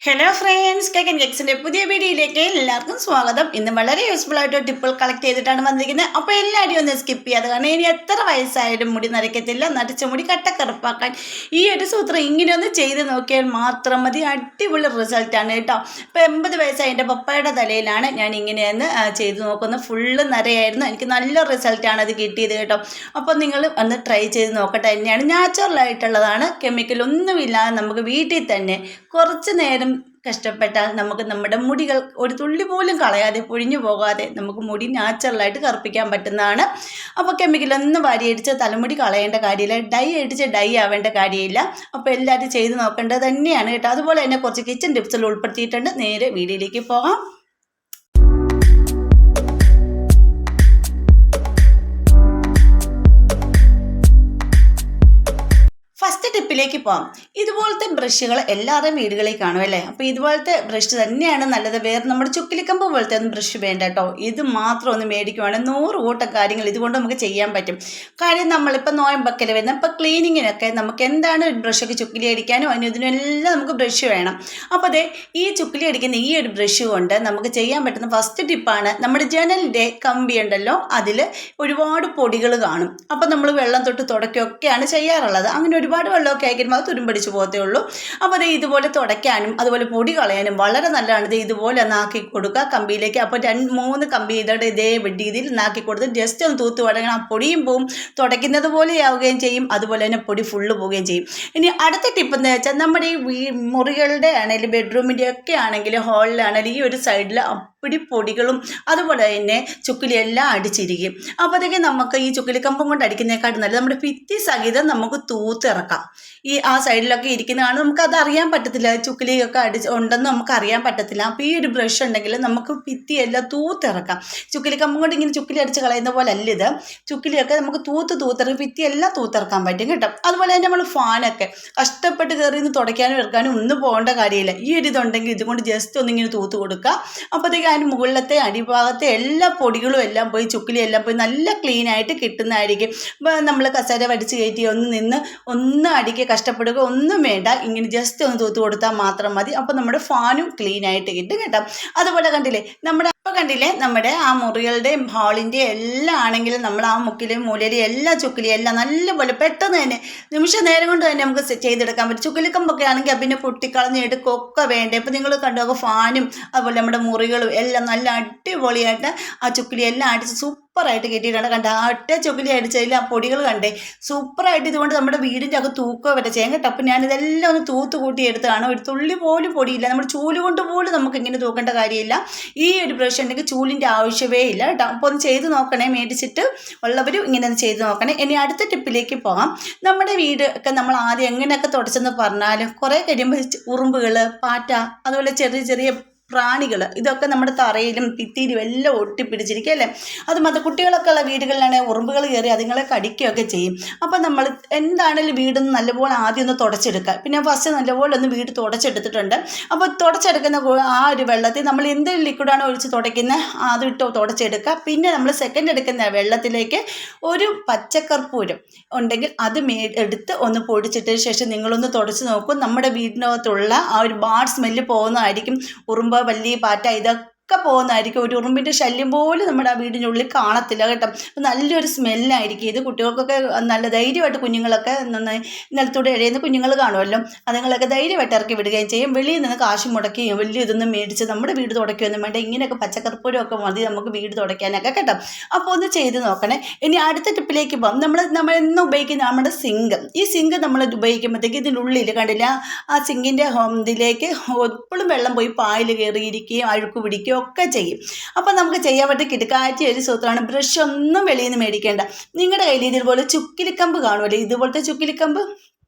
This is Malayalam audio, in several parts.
ഹലോ ഫ്രണ്ട്സ്, കേക്ക് ആൻഡ് കേക്സിൻ്റെ പുതിയ വീഡിയോയിലേക്ക് എല്ലാവർക്കും സ്വാഗതം. ഇന്ന് വളരെ യൂസ്ഫുൾ ആയിട്ട് ടിപ്പുകൾ കളക്ട് ചെയ്തിട്ടാണ് വന്നിരിക്കുന്നത്. അപ്പോൾ എല്ലാവരും ഒന്ന് സ്കിപ്പ് ചെയ്യാതെ, കാരണം ഇനി എത്ര വയസ്സായാലും മുടി നരയ്ക്കത്തില്ല. നരച്ച മുടി കട്ടക്കറുപ്പാക്കാൻ ഈ ഒരു സൂത്രം ഇങ്ങനെ ഒന്ന് ചെയ്ത് നോക്കിയാൽ മാത്രം മതി. അടിപൊളി റിസൾട്ടാണ് കേട്ടോ. ഇപ്പോൾ 80 വയസ്സായ എൻ്റെ പപ്പയുടെ തലയിലാണ് ഞാൻ ഇങ്ങനെയൊന്ന് ചെയ്ത് നോക്കുന്നത്. ഫുള്ള് നരയായിരുന്നു. എനിക്ക് നല്ല റിസൾട്ടാണ് അത് കിട്ടിയത് കേട്ടോ. അപ്പോൾ നിങ്ങൾ ഒന്ന് ട്രൈ ചെയ്ത് നോക്കട്ടെ. തന്നെയാണ് നാച്ചുറലായിട്ടുള്ളതാണ്, കെമിക്കലൊന്നുമില്ലാതെ നമുക്ക് വീട്ടിൽ തന്നെ കുറച്ച് നേരം കഷ്ടപ്പെട്ടാൽ നമുക്ക് നമ്മുടെ മുടികൾ ഒരു തുള്ളി പോലും കളയാതെ പൊഴിഞ്ഞു പോകാതെ നമുക്ക് മുടി നാച്ചുറലായിട്ട് കറുപ്പിക്കാൻ പറ്റുന്നതാണ്. അപ്പോൾ കെമിക്കലൊന്നും വാരിയടിച്ച് തലമുടി കളയേണ്ട കാര്യമില്ല, ഡൈ അടിച്ച് ഡൈ ആവേണ്ട കാര്യമില്ല. അപ്പോൾ എല്ലാവരും ചെയ്ത് നോക്കേണ്ടത് തന്നെയാണ് കേട്ടോ. അതുപോലെ തന്നെ കുറച്ച് കിച്ചൺ ടിപ്സുകൾ ഉൾപ്പെടുത്തിയിട്ടുണ്ട്. നേരെ വീഡിയോയിലേക്ക് പോകാം. ഫസ്റ്റ് ടിപ്പിലേക്ക് പോകാം. ഇതുപോലത്തെ ബ്രഷുകൾ എല്ലാവരുടെയും വീടുകളിൽ കാണും അല്ലേ. അപ്പോൾ ഇതുപോലത്തെ ബ്രഷ് തന്നെയാണ് നല്ലത്. വേറെ നമ്മുടെ ചുക്കിലിക്കമ്പ് പോലത്തെ ഒന്നും ബ്രഷ് വേണ്ട കേട്ടോ. ഇത് മാത്രം ഒന്ന് മേടിക്കുവാണെങ്കിൽ 100 കൂട്ടം കാര്യങ്ങൾ ഇതുകൊണ്ട് നമുക്ക് ചെയ്യാൻ പറ്റും. കാര്യം നമ്മളിപ്പോൾ നോയമ്പക്കൽ വരുന്ന ഇപ്പോൾ ക്ലീനിങ്ങിനൊക്കെ നമുക്ക് എന്താണ് ബ്രഷൊക്കെ ചുക്കിലി അടിക്കാനോ ഇതിനെല്ലാം നമുക്ക് ബ്രഷ് വേണം. അപ്പോൾ അതെ, ഈ ചുക്കിലി അടിക്കുന്ന ഈ ഒരു ബ്രഷ് കൊണ്ട് നമുക്ക് ചെയ്യാൻ പറ്റുന്ന ഫസ്റ്റ് ടിപ്പാണ്, നമ്മുടെ ജനലിൻ്റെ കമ്പി ഉണ്ടല്ലോ, അതിൽ ഒരുപാട് പൊടികൾ കാണും. അപ്പോൾ നമ്മൾ വെള്ളം തൊട്ട് തുടക്കുകയൊക്കെയാണ് ചെയ്യാറുള്ളത്. അങ്ങനെ ഒരുപാട് വെള്ളമൊക്കെ ആയിരിക്കും, അത് തുരുമ്പടിച്ച് പോകത്തേ ഉള്ളൂ. അപ്പോൾ അത് ഇതുപോലെ തുടയ്ക്കാനും അതുപോലെ പൊടി കളയാനും വളരെ നല്ലതാണ്. ഇത് ഇതുപോലെ ഒന്നാക്കി കൊടുക്കുക കമ്പിയിലേക്ക്. അപ്പോൾ 2-3 കമ്പി ഇതേ രീതിയിൽ ഒന്നാക്കി കൊടുത്ത് ജസ്റ്റ് ഒന്ന് തൂത്ത് വടങ്ങണം. ആ പൊടിയും പോവും, തുടയ്ക്കുന്നത് പോലെയാവുകയും ചെയ്യും, അതുപോലെ തന്നെ പൊടി ഫുള്ള് പോവുകയും ചെയ്യും. ഇനി അടുത്ത ടിപ്പ് എന്ന് വെച്ചാൽ, നമ്മുടെ ഈ മുറികളുടെ ആണെങ്കിലും ബെഡ്റൂമിൻ്റെ ഒക്കെ ആണെങ്കിലും ഹാളിലാണെങ്കിലും ഈ ഒരു സൈഡിൽ പൊടികളും അതുപോലെ തന്നെ ചുക്കിലിയെല്ലാം അടിച്ചിരിക്കും. അപ്പോഴത്തേക്കും നമുക്ക് ഈ ചുക്കിലിക്കമ്പം കൊണ്ട് അടിക്കുന്നതിനെക്കാട്ടും നല്ല നമ്മുടെ ഭിത്തി സഹിതം നമുക്ക് തൂത്തിറക്കാം. ആ സൈഡിലൊക്കെ ഇരിക്കുന്നതാണ്, നമുക്കത് അറിയാൻ പറ്റത്തില്ല. ചുക്കിലിയൊക്കെ ഉണ്ടെന്ന് നമുക്ക് അറിയാൻ പറ്റത്തില്ല. അപ്പോൾ ഈ ഒരു ബ്രഷ് ഉണ്ടെങ്കിൽ നമുക്ക് ഭിത്തിയെല്ലാം തൂത്തിറക്കാം. ചുക്കിലിക്കമ്പം കൊണ്ട് ഇങ്ങനെ ചുക്കിലി അടിച്ച് കളയുന്ന പോലെ അല്ല ഇത്. ചുക്കിലിയൊക്കെ നമുക്ക് തൂത്തിറക്കും, ഭിത്തിയെല്ലാം തൂത്തിറക്കാൻ പറ്റും കേട്ടോ. അതുപോലെ തന്നെ നമ്മൾ ഫാനൊക്കെ കഷ്ടപ്പെട്ട് കയറി നിന്ന് തുടയ്ക്കാനും ഇറക്കാനും ഒന്നും പോകേണ്ട കാര്യമില്ല. ഈ ഒരു ഇതുണ്ടെങ്കിൽ ഇതുകൊണ്ട് ജസ്റ്റ് ഒന്നിങ്ങനെ തൂത്ത് കൊടുക്കുക. അപ്പോഴത്തേക്ക് അതിന് മുകളിലത്തെ അടിഭാഗത്തെ എല്ലാ പൊടികളും എല്ലാം പോയി ചുക്കിലി എല്ലാം പോയി നല്ല ക്ലീനായിട്ട് കിട്ടുന്നതായിരിക്കും. നമ്മൾ കസേര വടിച്ച് കയറ്റി ഒന്ന് അടിക്കുക, കഷ്ടപ്പെടുക ഒന്നും വേണ്ട. ഇങ്ങനെ ജസ്റ്റ് ഒന്ന് തൂത്ത് കൊടുത്താൽ മാത്രം മതി. അപ്പോൾ നമ്മുടെ ഫാനും ക്ലീനായിട്ട് കിട്ടും കേട്ടോ. അതുപോലെ കണ്ടില്ലേ നമ്മുടെ ആ മുറികളുടെയും ഹാളിൻ്റെയും എല്ലാം ആണെങ്കിലും നമ്മൾ ആ മുക്കിലെയും മൂലയിലെയും എല്ലാ ചുക്കിലെയും എല്ലാം നല്ലപോലെ പെട്ടെന്ന് തന്നെ നിമിഷ നേരം കൊണ്ട് തന്നെ നമുക്ക് ചെയ്തെടുക്കാൻ പറ്റും. ചുക്കിലിക്കമ്പൊക്കെ ആണെങ്കിൽ പിന്നെ പൊട്ടിക്കളഞ്ഞ് എടുക്കുകയൊക്കെ വേണ്ടേ. ഇപ്പോൾ നിങ്ങൾ കണ്ടു, ഫാനും അതുപോലെ നമ്മുടെ മുറികളും എല്ലാം നല്ല അടിപൊളിയായിട്ട് ആ ചുക്കിലി എല്ലാം അടിച്ച് സൂപ്പറായിട്ട് കിട്ടിയിട്ടുണ്ട്. കണ്ട ആ ഒറ്റ ചുക്കിലി അടിച്ചതിൽ ആ പൊടികൾ കണ്ടേ സൂപ്പറായിട്ട്. ഇതുകൊണ്ട് നമ്മുടെ വീടിൻ്റെ അകത്ത് തൂക്കുക വരെ ചെയ്യാൻ കേട്ടോ. അപ്പം ഞാനിതെല്ലാം ഒന്ന് തൂത്ത് കൂട്ടി എടുത്തതാണ്. ഒരു തുള്ളി പോലും പൊടിയില്ല. നമ്മുടെ ചൂല് കൊണ്ട് പോലും നമുക്ക് ഇങ്ങനെ തൂക്കേണ്ട കാര്യമില്ല. ഈ ഒരു ബ്രഷ് ഉണ്ടെങ്കിൽ ചൂലിൻ്റെ ആവശ്യമേ ഇല്ല കേട്ടോ. അപ്പോൾ ഒന്ന് ചെയ്ത് നോക്കണേ, മേടിച്ചിട്ട് ഉള്ളവരും ഇങ്ങനെ ഒന്ന് ചെയ്ത് നോക്കണേ. ഇനി അടുത്ത ടിപ്പിലേക്ക് പോകാം. നമ്മുടെ വീട് ഒക്കെ നമ്മൾ ആദ്യം എങ്ങനെയൊക്കെ തുടച്ചെന്ന് പറഞ്ഞാലും കുറേ കഴിയുമ്പോൾ ഉറുമ്പുകൾ, പാറ്റ, അതുപോലെ ചെറിയ ചെറിയ പ്രാണികൾ ഇതൊക്കെ നമ്മുടെ തറയിലും ഭിത്തിയിലും എല്ലാം ഒട്ടിപ്പിടിച്ചിരിക്കും അല്ലേ. അതുമാത്രം കുട്ടികളൊക്കെ ഉള്ള വീടുകളിലാണെങ്കിൽ ഉറുമ്പുകൾ കയറി അതുങ്ങളെ കടിക്കുകയൊക്കെ ചെയ്യും. അപ്പം നമ്മൾ എന്താണെങ്കിലും വീടൊന്ന് നല്ലപോലെ ആദ്യം ഒന്ന് തുടച്ചെടുക്കുക. പിന്നെ ഫസ്റ്റ് നല്ലപോലെ ഒന്ന് വീട് തുടച്ചെടുത്തിട്ടുണ്ട്. അപ്പോൾ തുടച്ചെടുക്കുന്ന ആ ഒരു വെള്ളത്തിൽ നമ്മൾ എന്ത് ലിക്വിഡാണ് ഒഴിച്ച് തുടയ്ക്കുന്നത് അതിട്ട് തുടച്ചെടുക്കുക. പിന്നെ നമ്മൾ സെക്കൻഡ് എടുക്കുന്ന വെള്ളത്തിലേക്ക് ഒരു പച്ചക്കർപ്പൂരം ഉണ്ടെങ്കിൽ അത് എടുത്ത് ഒന്ന് പൊടിച്ചിട്ടതിന് ശേഷം നിങ്ങളൊന്ന് തുടച്ച് നോക്കും. നമ്മുടെ വീടിനകത്തുള്ള ആ ഒരു ബാഡ് സ്മെല്ല് പോകുന്നതായിരിക്കും. ഉറുമ്പ്, വല്ലി, പാറ്റ ഇതൊക്കെ പോകുന്നതായിരിക്കും. ഒരു ഉറുമ്പിൻ്റെ ശല്യം പോലും നമ്മുടെ ആ വീടിനുള്ളിൽ കാണത്തില്ല കേട്ടോ. നല്ലൊരു സ്മെല്ലായിരിക്കും ഇത്. കുട്ടികൾക്കൊക്കെ നല്ല ധൈര്യമായിട്ട്, കുഞ്ഞുങ്ങളൊക്കെ നന്നായി നിലത്തൂടെ എഴയുന്ന കുഞ്ഞുങ്ങൾ കാണുമല്ലോ, അതുങ്ങളൊക്കെ ധൈര്യമായിട്ട് ഇറക്കി വിടുകയും ചെയ്യും. വെളിയിൽ നിന്ന് കാശ് മുടക്കി വലിയ ഇതൊന്നും മേടിച്ച് നമ്മുടെ വീട് തുടയ്ക്കുകയൊന്നും വേണ്ട. ഇങ്ങനെയൊക്കെ പച്ചക്കർപ്പൂരമൊക്കെ മതി നമുക്ക് വീട് തുടയ്ക്കാനൊക്കെ കേട്ടോ. അപ്പോൾ ഒന്ന് ചെയ്ത് നോക്കണേ. ഇനി അടുത്ത ടിപ്പിലേക്ക് പോകാം. നമ്മൾ ഇന്ന് ഉപയോഗിക്കുന്ന നമ്മുടെ സിങ്ക്. ഈ സിങ്ക് നമ്മൾ ഉപയോഗിക്കുമ്പോഴത്തേക്ക് ഇതിനുള്ളിൽ കണ്ടില്ല, ആ സിങ്കിൻ്റെ ഇതിലേക്ക് എപ്പോഴും വെള്ളം പോയി പായൽ കയറിയിരിക്കുകയും അഴുക്ക് പിടിക്കുകയും ഒക്കെ ചെയ്യും. അപ്പം നമുക്ക് ചെയ്യാൻ പറ്റിയ കിടക്കാറ്റിയ ഒരു സൂത്രമാണ്. ബ്രഷ് ഒന്നും വെളിയിൽ നിന്ന് മേടിക്കേണ്ട. നിങ്ങളുടെ കയ്യിൽ ഇതുപോലെ ചുക്കിലിക്കമ്പ് കാണുമല്ലോ, ഇതുപോലത്തെ ചുക്കിലിക്കമ്പ്.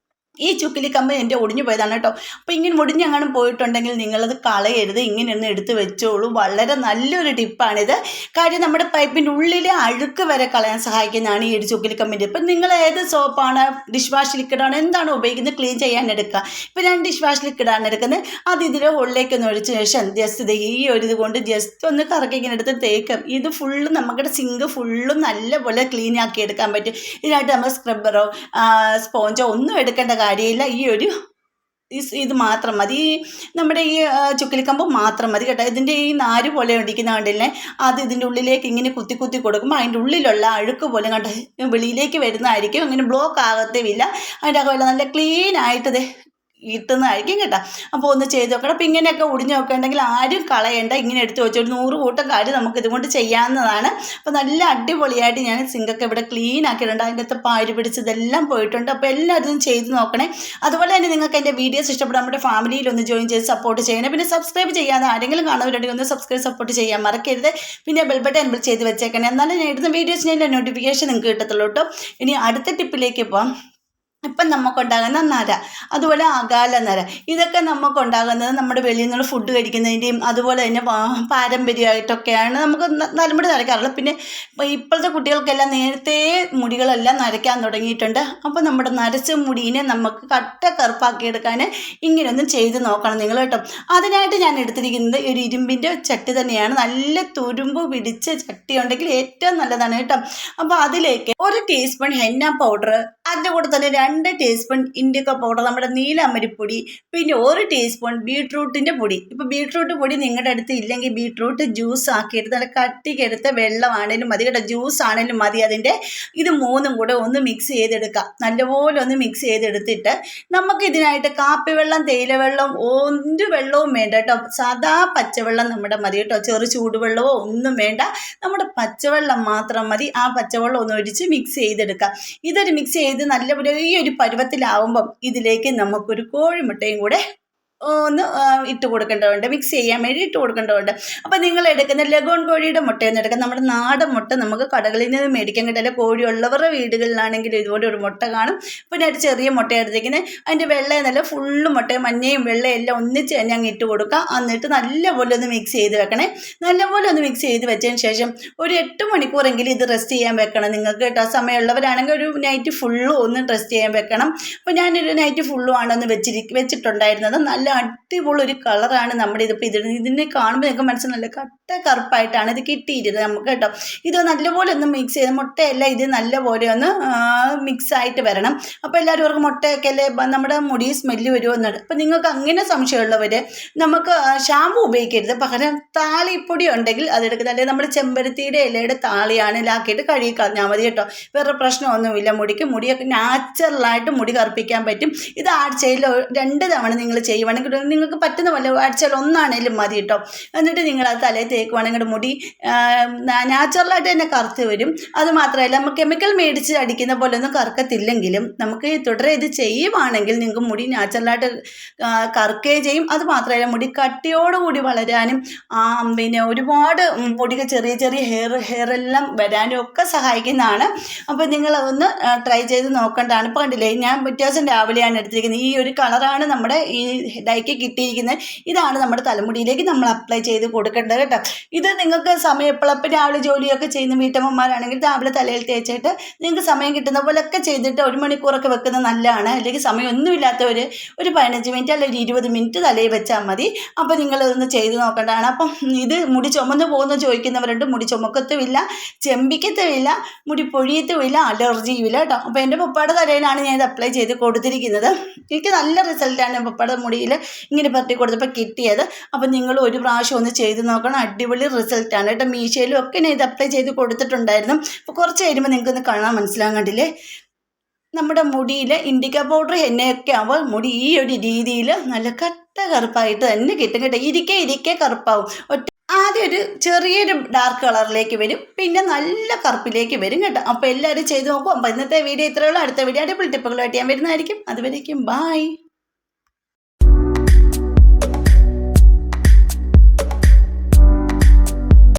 ഈ ചുക്കിലിക്കമ്പ് എൻ്റെ ഒടിഞ്ഞു പോയതാണ് കേട്ടോ. അപ്പോൾ ഇങ്ങനെ ഒടിഞ്ഞെങ്ങാനും പോയിട്ടുണ്ടെങ്കിൽ നിങ്ങളത് കളയരുത്, ഇങ്ങനെ ഒന്ന് എടുത്ത് വെച്ചോളൂ. വളരെ നല്ലൊരു ടിപ്പാണിത്. കാര്യം നമ്മുടെ പൈപ്പിൻ്റെ ഉള്ളിലെ അഴുക്ക് വരെ കളയാൻ സഹായിക്കുന്നതാണ് ഈ ഒരു ചുക്കിലിക്കമ്പിൻ്റെ. ഇപ്പം നിങ്ങൾ ഏത് സോപ്പാണ്, ഡിഷ് വാഷ് ലിക്വിഡാണ്, എന്താണോ ഉപയോഗിക്കുന്നത് ക്ലീൻ ചെയ്യാൻ എടുക്കുക. ഇപ്പോൾ ഞാൻ ഡിഷ് വാഷ് ലിക്വിഡാണ് എടുക്കുന്നത്. അത് ഇതിലെ ഉള്ളിലേക്കൊന്ന് ഒഴിച്ച ശേഷം ജസ്റ്റ് ഈ ഒരു ഇത് കൊണ്ട് ജസ്റ്റ് ഒന്ന് കറക്കി ഇങ്ങനെ എടുത്ത് തേക്കും. ഇത് ഫുള്ളും നമ്മുടെ സിങ്ക് ഫുള്ളും നല്ലപോലെ ക്ലീൻ ആക്കി എടുക്കാൻ പറ്റും. ഇതിനായിട്ട് നമ്മൾ സ്ക്രബ്ബറോ സ്പോഞ്ചോ ഒന്നും എടുക്കേണ്ട കാര്യമില്ല. ഈ ഒരു ഇത് മാത്രം മതി, നമ്മുടെ ഈ ചുക്കിലിക്കമ്പ് മാത്രം മതി കേട്ടോ. ഇതിൻ്റെ ഈ നാര് പോലെ ഇരിക്കുന്ന കണ്ടില്ലേ, അത് ഇതിൻ്റെ ഉള്ളിലേക്ക് ഇങ്ങനെ കുത്തി കുത്തി കൊടുക്കുമ്പോൾ അതിൻ്റെ ഉള്ളിലുള്ള അഴുക്ക് പോലെ കണ്ട് വെളിയിലേക്ക് വരുന്നതായിരിക്കും. ഇങ്ങനെ ബ്ലോക്ക് ആകത്തുമില്ല. അതിൻ്റെ അകമല്ല നല്ല ക്ലീൻ ആയിട്ട് കിട്ടുന്നതായിരിക്കും കേട്ടോ. അപ്പോൾ ഒന്ന് ചെയ്ത് നോക്കണം. അപ്പോൾ ഇങ്ങനെയൊക്കെ ഒടിഞ്ഞു നോക്കുകയുണ്ടെങ്കിൽ ആരും കളയണ്ട, ഇങ്ങനെ എടുത്ത് വെച്ചൊരു 100 കൂട്ടം കാര്യം നമുക്ക് ഇതുകൊണ്ട് ചെയ്യാവുന്നതാണ്. അപ്പോൾ നല്ല അടിപൊളിയായിട്ട് ഞാൻ സിങ്കൊക്കെ ഇവിടെ ക്ലീൻ ആക്കിയിട്ടുണ്ട്. അതിൻ്റെ അകത്ത് പാര് പിടിച്ചതെല്ലാം പോയിട്ടുണ്ട്. അപ്പോൾ എല്ലാവരും ചെയ്ത് നോക്കണേ. അതുപോലെ തന്നെ നിങ്ങൾക്ക് എൻ്റെ വീഡിയോസ് ഇഷ്ടപ്പെടും നമ്മുടെ ഫാമിലിയിൽ ഒന്ന് ജോയിൻ ചെയ്ത് സപ്പോർട്ട് ചെയ്യണം. പിന്നെ സബ്സ്ക്രൈബ് ചെയ്യാതെ ആരെങ്കിലും കാണുന്നവരുണ്ടെങ്കിൽ ഒന്ന് സബ്സ്ക്രൈബ് സപ്പോർട്ട് ചെയ്യാൻ മറക്കരുത്. പിന്നെ ബെൽ ബട്ടൺ എനേബിൾ ചെയ്ത് വെച്ചേക്കണേ, എന്നാലും ഞാൻ ഇടുന്ന വീഡിയോസിൻ്റെ നോട്ടിഫിക്കേഷൻ നിങ്ങൾക്ക് കിട്ടത്തുള്ളൂ കേട്ടോ. ഇനി അടുത്ത ടിപ്പിലേക്ക് പോകാം. ഇപ്പം നമുക്കുണ്ടാകുന്ന നര, അതുപോലെ അകാല നര, ഇതൊക്കെ നമുക്കുണ്ടാകുന്നത് നമ്മുടെ വെളിയിൽ നിന്നുള്ള ഫുഡ് കഴിക്കുന്നതിൻ്റെയും അതുപോലെ തന്നെ പാരമ്പര്യമായിട്ടൊക്കെയാണ് നമുക്ക് തലമുടി നരയ്ക്കാറുള്ളത്. പിന്നെ ഇപ്പോഴത്തെ കുട്ടികൾക്കെല്ലാം നേരത്തെ മുടികളെല്ലാം നരയ്ക്കാൻ തുടങ്ങിയിട്ടുണ്ട്. അപ്പോൾ നമ്മുടെ നരച്ച മുടീനെ നമുക്ക് കട്ട കറുപ്പാക്കിയെടുക്കാൻ ഇങ്ങനെയൊന്നും ചെയ്ത് നോക്കണം നിങ്ങൾ കേട്ടോ. അതിനായിട്ട് ഞാൻ എടുത്തിരിക്കുന്നത് ഒരു ഇരുമ്പിൻ്റെ ചട്ടി തന്നെയാണ്. നല്ല തുരുമ്പ് പിടിച്ച ചട്ടി ഉണ്ടെങ്കിൽ ഏറ്റവും നല്ലതാണ് കേട്ടോ. അപ്പോൾ അതിലേക്ക് 1 ടീസ്പൂൺ ഹെന്ന പൗഡർ, അതിൻ്റെ കൂടെ തന്നെ 2 ടീസ്പൂൺ ഇൻഡിക്ക പൗഡർ, നമ്മുടെ നീലമരിപ്പൊടി, പിന്നെ 1 ടീസ്പൂൺ ബീട്രൂട്ടിൻ്റെ പൊടി. ഇപ്പോൾ ബീട്രൂട്ട് പൊടി നിങ്ങളുടെ അടുത്ത് ഇല്ലെങ്കിൽ ബീട്രൂട്ട് ജ്യൂസ് ആക്കിയെടുത്ത് നല്ല കട്ടിക്കെടുത്ത വെള്ളമാണേലും മതി കേട്ടോ, ജ്യൂസ് ആണേലും മതി. അതിൻ്റെ ഇത് 3ഉം കൂടെ ഒന്ന് മിക്സ് ചെയ്തെടുക്കാം. നല്ലപോലെ ഒന്ന് മിക്സ് ചെയ്തെടുത്തിട്ട് നമുക്ക് ഇതിനായിട്ട് കാപ്പിവെള്ളം, തേയിലവെള്ളം, ഒരു വെള്ളവും വേണ്ട കേട്ടോ. സാധാ പച്ചവെള്ളം നമ്മുടെ മതി കേട്ടോ. ചെറു ചൂടുവെള്ളമോ ഒന്നും വേണ്ട, നമ്മുടെ പച്ചവെള്ളം മാത്രം മതി. ആ പച്ചവെള്ളം ഒന്ന് ഒഴിച്ച് മിക്സ് ചെയ്തെടുക്കാം. ഇതൊരു മിക്സ് ചെയ്ത് നല്ലപോലെ ഈ ഒരു പരുവത്തിലാവുമ്പം ഇതിലേക്ക് നമുക്കൊരു കോഴിമുട്ടയും കൂടെ ഒന്ന് ഇട്ട് കൊടുക്കേണ്ടതുണ്ട്, മിക്സ് ചെയ്യാൻ വേണ്ടി ഇട്ട് കൊടുക്കേണ്ടതുണ്ട്. അപ്പോൾ നിങ്ങൾ എടുക്കുന്ന ലഗോൺ കോഴിയുടെ മുട്ടയൊന്നും എടുക്കാം. നമ്മുടെ നാടൻ മുട്ട നമുക്ക് കടകളിൽ നിന്ന് മേടിക്കാൻ കിട്ടില്ല. കോഴി ഉള്ളവരുടെ വീടുകളിലാണെങ്കിൽ ഇതുപോലെ ഒരു മുട്ട കാണും. പിന്നെ ഒരു ചെറിയ മുട്ട എടുത്തേക്കുന്നത്, അതിൻ്റെ വെള്ളയും നല്ല ഫുള്ള് മുട്ടയും മഞ്ഞയും വെള്ളയും എല്ലാം ഒന്നിച്ച് തന്നെ അങ്ങ് ഇട്ട് കൊടുക്കുക. എന്നിട്ട് നല്ലപോലെ ഒന്ന് മിക്സ് ചെയ്ത് വെക്കണേ. നല്ലപോലെ ഒന്ന് മിക്സ് ചെയ്ത് വെച്ചതിന് ശേഷം ഒരു 8 മണിക്കൂറെങ്കിലും ഇത് റെസ്റ്റ് ചെയ്യാൻ വെക്കണം നിങ്ങൾക്ക് കേട്ടോ. സമയമുള്ളവരാണെങ്കിൽ ഒരു നൈറ്റ് ഫുള്ളും ഒന്ന് റെസ്റ്റ് ചെയ്യാൻ വെക്കണം. അപ്പോൾ ഞാനൊരു നൈറ്റ് ഫുള്ളും ആണൊന്ന് വെച്ചിട്ടുണ്ടായിരുന്നത്. നല്ല അടിപൊളി ഒരു കളറാണ് നമ്മുടെ ഇതിപ്പോൾ ഇതിനെ കാണുമ്പോൾ നിങ്ങൾക്ക് മനസ്സിൽ നല്ല കട്ട കറുപ്പായിട്ടാണ് ഇത് കിട്ടിയിരുന്നത് നമുക്ക് കേട്ടോ. ഇത് നല്ലപോലെ ഒന്ന് മിക്സ് ചെയ്ത് മുട്ടയെല്ലാം ഇത് നല്ലപോലെ ഒന്ന് മിക്സായിട്ട് വരണം. അപ്പോൾ എല്ലാവരും അവർക്ക് മുട്ടയൊക്കെ അല്ലേ നമ്മുടെ മുടി സ്മെല്ല് വരുമെന്നാണ്. അപ്പോൾ നിങ്ങൾക്ക് അങ്ങനെ സംശയമുള്ളവർ നമുക്ക് ഷാമ്പു ഉപയോഗിക്കരുത്, പകരം താളിപ്പൊടി ഉണ്ടെങ്കിൽ അതെടുക്കുന്നത്. അല്ലെങ്കിൽ നമ്മുടെ ചെമ്പരത്തിയുടെ ഇലയുടെ താളിയാണ് ഇലാക്കിയിട്ട് കഴുകി കളഞ്ഞാൽ മതി കേട്ടോ. വേറെ പ്രശ്നമൊന്നുമില്ല. മുടിയൊക്കെ നാച്ചുറലായിട്ട് മുടി കറുപ്പിക്കാൻ പറ്റും. ഇത് ആഴ്ചയിൽ 2 തവണ നിങ്ങൾ ചെയ്യുവാണെങ്കിൽ നിങ്ങൾക്ക് പറ്റുന്ന പോലെ ആഴ്ചയിൽ 1 ആണെങ്കിലും മതി കേട്ടോ. എന്നിട്ട് നിങ്ങൾ അത് തലയിൽ തേക്കുവാണെങ്കിൽ മുടി നാച്ചുറലായിട്ട് തന്നെ കറുത്ത് വരും. അതുമാത്രമല്ല നമുക്ക് കെമിക്കൽ മേടിച്ച് അടിക്കുന്ന പോലെ ഒന്നും കറുക്കത്തില്ലെങ്കിലും നമുക്ക് തുടരെ ഇത് ചെയ്യുവാണെങ്കിൽ നിങ്ങൾക്ക് മുടി നാച്ചുറലായിട്ട് കറുക്കുകയും ചെയ്യും. അതുമാത്രമല്ല മുടി കട്ടിയോടുകൂടി വളരാനും പിന്നെ ഒരുപാട് മുടിക്ക് ചെറിയ ചെറിയ ഹെയറെല്ലാം വരാനും ഒക്കെ സഹായിക്കുന്നതാണ്. അപ്പോൾ നിങ്ങൾ ഒന്ന് ട്രൈ ചെയ്ത് നോക്കേണ്ടതാണ്. ഇപ്പോൾ കണ്ടില്ലേ, ഞാൻ വ്യത്യാസം രാവിലെയാണ് എടുത്തിരിക്കുന്നത്. ഈ ഒരു കളറാണ് നമ്മുടെ ഈ ഡൈക്ക് കിട്ടിയിരിക്കുന്നത്. ഇതാണ് നമ്മുടെ തലമുടിയിലേക്ക് നമ്മൾ അപ്ലൈ ചെയ്ത് കൊടുക്കേണ്ടത് കേട്ടോ. ഇത് നിങ്ങൾക്ക് സമയം എപ്പോഴപ്പോൾ രാവിലെ ജോലിയൊക്കെ ചെയ്യുന്ന വീട്ടമ്മമാരാണെങ്കിൽ രാവിലെ തലയിൽ തേച്ചിട്ട് നിങ്ങൾക്ക് സമയം കിട്ടുന്ന പോലെയൊക്കെ ചെയ്തിട്ട് 1 മണിക്കൂറൊക്കെ വെക്കുന്നത് നല്ലതാണ്. അല്ലെങ്കിൽ സമയമൊന്നുമില്ലാത്തവർ ഒരു 15 മിനിറ്റ് അല്ലെങ്കിൽ 20 മിനിറ്റ് തലയിൽ വെച്ചാൽ മതി. അപ്പോൾ നിങ്ങളതൊന്ന് ചെയ്ത് നോക്കേണ്ടതാണ്. അപ്പം ഇത് മുടി ചുമന്ന് പോകുന്ന ചോദിക്കുന്നവരുണ്ട്. മുടി ചുമക്കത്തുമില്ല, ചെമ്പിക്കത്തുമില്ല, മുടി പൊഴിയത്തുമില്ല, അലർജിയുമില്ല കേട്ടോ. അപ്പോൾ എൻ്റെ പപ്പയുടെ തലയിലാണ് ഞാൻ ഇത് അപ്ലൈ ചെയ്ത് കൊടുത്തിരിക്കുന്നത്. എനിക്ക് നല്ല റിസൾട്ടാണ് പപ്പയുടെ മുടിയിൽ ഇങ്ങനെ പറ്റി കൊടുത്തപ്പോൾ കിട്ടിയത്. അപ്പം നിങ്ങൾ ഒരു പ്രാവശ്യം ഒന്ന് ചെയ്ത് നോക്കണം. അടിപൊളി റിസൾട്ടാണ് കേട്ടോ. മീശയിലും ഒക്കെ ഞാൻ ഇത് അപ്ലൈ ചെയ്ത് കൊടുത്തിട്ടുണ്ടായിരുന്നു. അപ്പോൾ കുറച്ച് കഴിയുമ്പോൾ നിങ്ങൾക്കൊന്ന് കാണാൻ മനസ്സിലാകാൻ കണ്ടില്ലേ, നമ്മുടെ മുടിയിൽ ഇൻഡിക്ക പൗഡർ എണ്ണയൊക്കെ ആവുമ്പോൾ മുടി ഈ ഒരു രീതിയിൽ നല്ല കട്ട കറുപ്പായിട്ട് തന്നെ കിട്ടും കേട്ടോ. ഇരിക്കെ കറുപ്പാവും. ആദ്യം ഒരു ചെറിയൊരു ഡാർക്ക് കളറിലേക്ക് വരും, പിന്നെ നല്ല കറുപ്പിലേക്ക് വരും കേട്ടോ. അപ്പോൾ എല്ലാവരും ചെയ്ത് നോക്കും. അപ്പോൾ ഇന്നത്തെ വീഡിയോ ഇത്രയുള്ളൂ. അടുത്ത വീഡിയോ അടിപൊളി ടിപ്പുകളായിട്ട് ഞാൻ വരുന്നതായിരിക്കും. അതുവരേക്കും ബായ്.